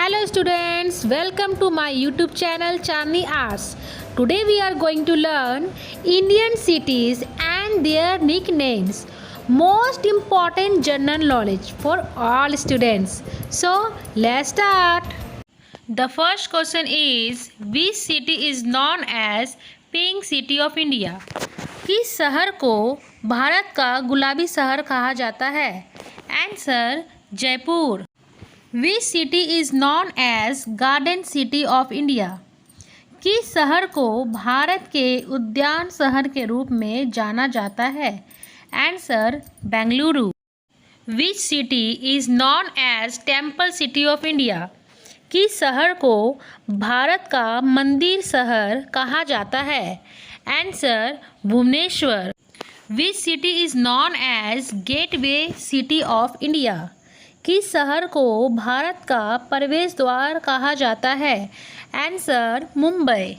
Hello students, welcome to my YouTube channel Chandni Arts. Today we are going to learn Indian cities and their nicknames. Most important general knowledge for all students. So let's start. The first question is, which city is known as Pink City of India? किस शहर को भारत का गुलाबी शहर कहा जाता है? Answer Jaipur. Which city is known as Garden City of India? किस शहर को भारत के उद्यान शहर के रूप में जाना जाता है? Answer Bengaluru. Which city is known as Temple City of India? किस शहर को भारत का मंदिर शहर कहा जाता है? Answer Bhubaneswar. Which city is known as Gateway City of India? किस शहर को भारत का प्रवेश द्वार कहा जाता है? Answer Mumbai.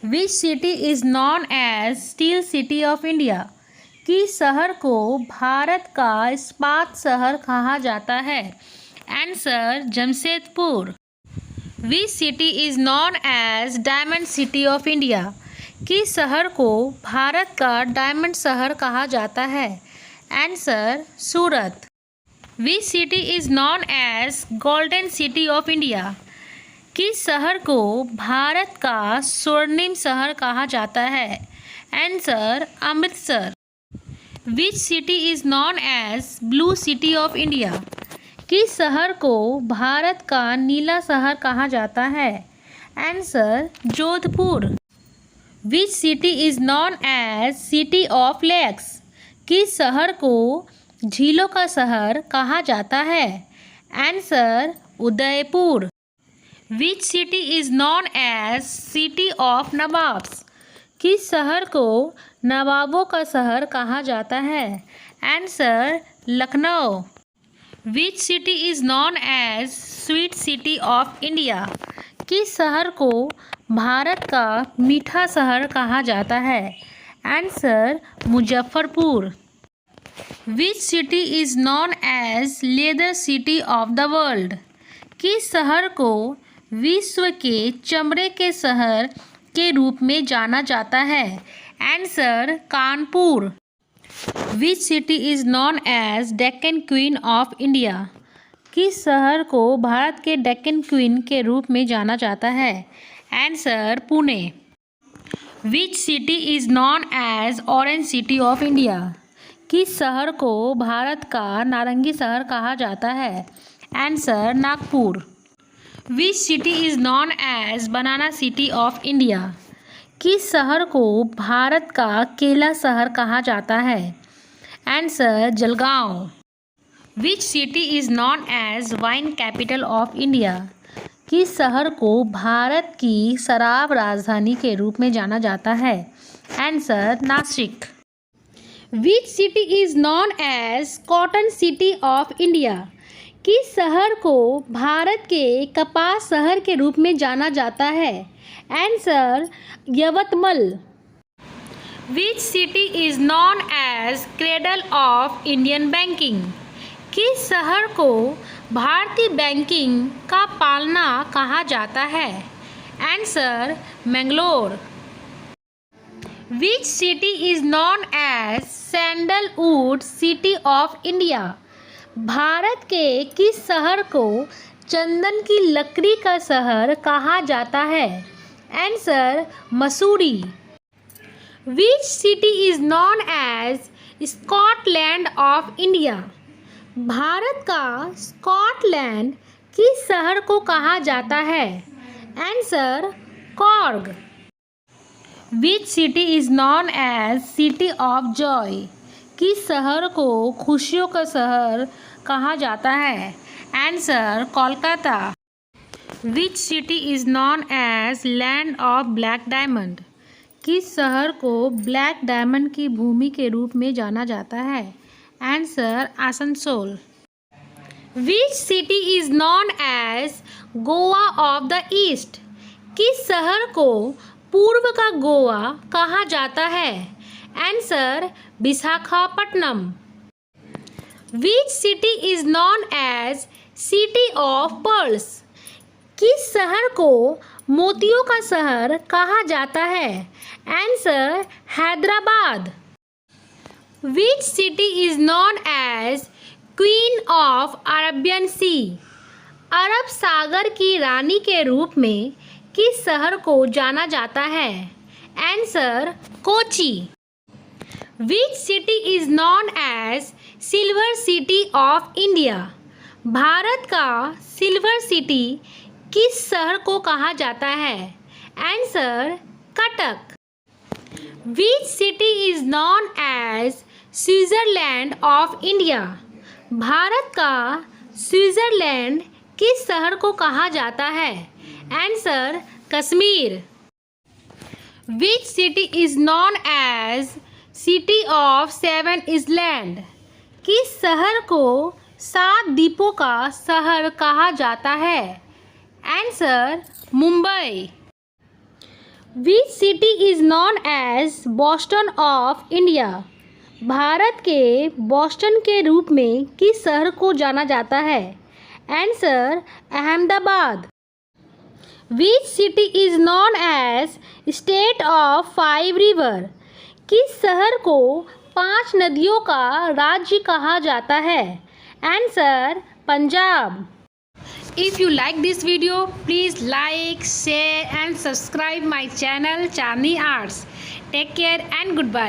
Which city is known as Steel City of India? किस शहर को भारत का इस्पात शहर कहा जाता है? Answer Jamshedpur. Which city is known as Diamond City of India? किस शहर को भारत का डायमंड शहर कहा जाता है? Answer Surat. Which city is known as Golden City of India? किस शहर को भारत का स्वर्णिम शहर कहा जाता है? Answer Amritsar. Which city is known as Blue City of India? किस शहर को भारत का नीला शहर कहा जाता है? Answer Jodhpur. Which city is known as City of Lakes? किस शहर को झीलों का शहर कहा जाता है? Answer Udaipur. Which city is known as City of Nawabs? किस शहर को नवाबों का शहर कहा जाता है? Answer Lucknow. Which city is known as Sweet City of India? किस शहर को भारत का मीठा शहर कहा जाता है? Answer Muzaffarpur. Which city is known as Leather City of the World? किस शहर को विश्व के चमड़े के शहर के रूप में जाना जाता है? Answer Kanpur. Which city is known as Deccan Queen of India? किस शहर को भारत के डेक्कन क्वीन के रूप में जाना जाता है? Answer Pune. Which city is known as Orange City of India? किस शहर को भारत का नारंगी शहर कहा जाता है? Answer Nagpur. Which city is known as Banana City of India? किस शहर को भारत का केला शहर कहा जाता है? Answer Jalgaon. Which city is known as Wine Capital of India? किस शहर को भारत की शराब राजधानी के रूप में जाना जाता है? Answer Nashik. Which city is known as Cotton City of India? किस शहर को भारत के कपास शहर के रूप में जाना जाता है? Answer Yavatmal. Which city is known as Cradle of Indian Banking? किस शहर को भारतीय बैंकिंग का पालना कहा जाता है? Answer Mangalore. Which city is known as Sandalwood City of India? Bharat के किस शहर को चंदन की लकड़ी का शहर कहा जाता है? Answer Mussoorie. Which city is known as Scotland of India? Bharat का स्कॉटलैंड किस शहर को कहा जाता है? Answer Korg. Which city is known as City of Joy? किस शहर को खुशियों का शहर कहा जाता है? Answer Kolkata. Which city is known as Land of Black Diamond? किस शहर को ब्लैक डायमंड की भूमि के रूप में जाना जाता है? Answer Asansol. Which city is known as Goa of the East? किस शहर को पूर्व का गोवा कहा जाता है? Answer Visakhapatnam. Which city is known as City of Pearls? किस शहर को मोतियों का शहर कहा जाता है? Answer Hyderabad. Which city is known as queen of Arabian sea? अरब सागर की रानी के रूप में किस शहर को जाना जाता है? Answer Kochi. Which city is known as silver city of India? भारत का सिल्वर सिटी किस शहर को कहा जाता है? Answer Cuttack. Which city is known as Switzerland of India? भारत का स्विट्जरलैंड किस शहर को कहा जाता है? Answer Kashmir. Which city is known as city of seven island? किस शहर को 7 द्वीपों का शहर कहा जाता है? Answer Mumbai. Which city is known as Boston of India? भारत के बोस्टन के रूप में किस शहर को जाना जाता है? Answer Ahmedabad. Which city is known as state of 5 river? किस शहर को 5 नदियों का राज्य कहा जाता है? Answer Punjab. If you like this video, please like, share and subscribe my channel Chandni Arts. Take care and goodbye.